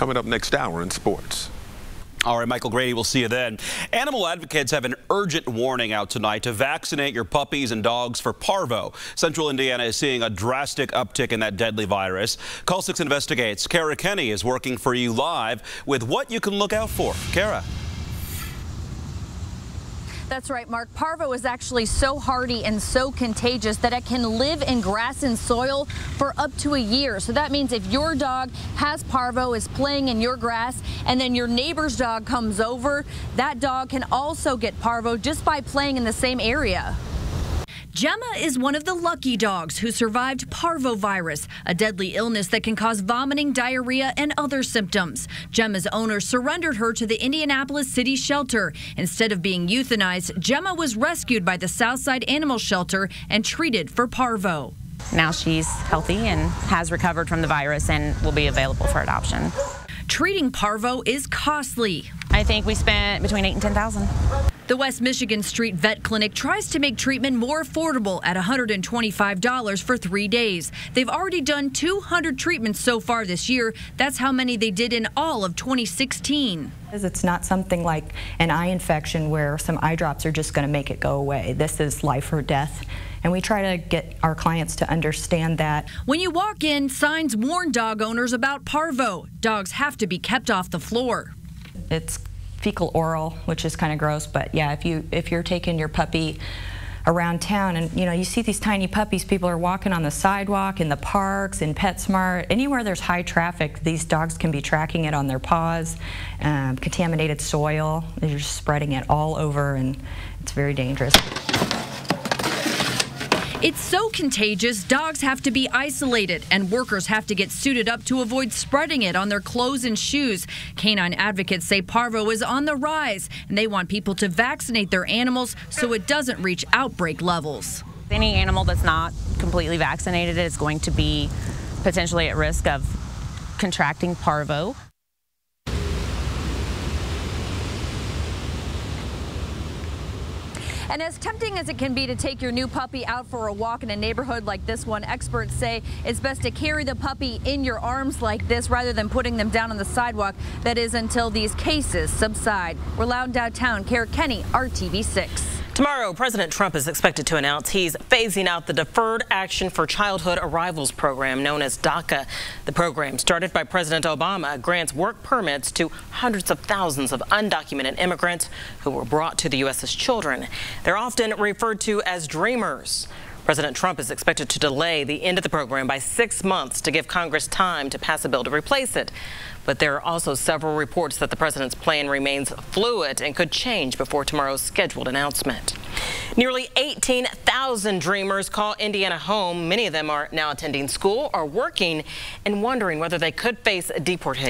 coming up next hour in sports. All right, Michael Grady, we'll see you then. Animal advocates have an urgent warning out tonight to vaccinate your puppies and dogs for parvo. Central Indiana is seeing a drastic uptick in that deadly virus. Call 6 Investigates. Kara Kenny is working for you live with what you can look out for. Kara. That's right, Mark. Parvo is actually so hardy and so contagious that it can live in grass and soil for up to a year. So that means if your dog has parvo, is playing in your grass, and then your neighbor's dog comes over, that dog can also get parvo just by playing in the same area. Gemma is one of the lucky dogs who survived parvovirus, a deadly illness that can cause vomiting, diarrhea, and other symptoms. Gemma's owner surrendered her to the Indianapolis city shelter. Instead of being euthanized, Gemma was rescued by the Southside Animal Shelter and treated for parvo. Now she's healthy and has recovered from the virus and will be available for adoption. Treating parvo is costly. I think we spent between $8,000 and $10,000. The West Michigan Street Vet Clinic tries to make treatment more affordable at $125 for 3 days. They've already done 200 treatments so far this year. That's how many they did in all of 2016. It's not something like an eye infection where some eye drops are just going to make it go away. This is life or death. And we try to get our clients to understand that. When you walk in, signs warn dog owners about parvo. Dogs have to be kept off the floor. It's fecal oral, which is kind of gross, but yeah, if you're taking your puppy around town and you see these tiny puppies, people are walking on the sidewalk, in the parks, in PetSmart, anywhere there's high traffic, these dogs can be tracking it on their paws, contaminated soil, they're just spreading it all over, and it's very dangerous. It's so contagious, dogs have to be isolated, and workers have to get suited up to avoid spreading it on their clothes and shoes. Canine advocates say parvo is on the rise, and they want people to vaccinate their animals so it doesn't reach outbreak levels. Any animal that's not completely vaccinated is going to be potentially at risk of contracting parvo. And as tempting as it can be to take your new puppy out for a walk in a neighborhood like this one, experts say it's best to carry the puppy in your arms like this rather than putting them down on the sidewalk. That is until these cases subside. We're loud downtown. Kara Kenny, RTV6. Tomorrow, President Trump is expected to announce he's phasing out the Deferred Action for Childhood Arrivals program known as DACA. The program, started by President Obama, grants work permits to hundreds of thousands of undocumented immigrants who were brought to the U.S. as children. They're often referred to as dreamers. President Trump is expected to delay the end of the program by 6 months to give Congress time to pass a bill to replace it. But there are also several reports that the president's plan remains fluid and could change before tomorrow's scheduled announcement. Nearly 18,000 dreamers call Indiana home. Many of them are now attending school or working and wondering whether they could face deportation.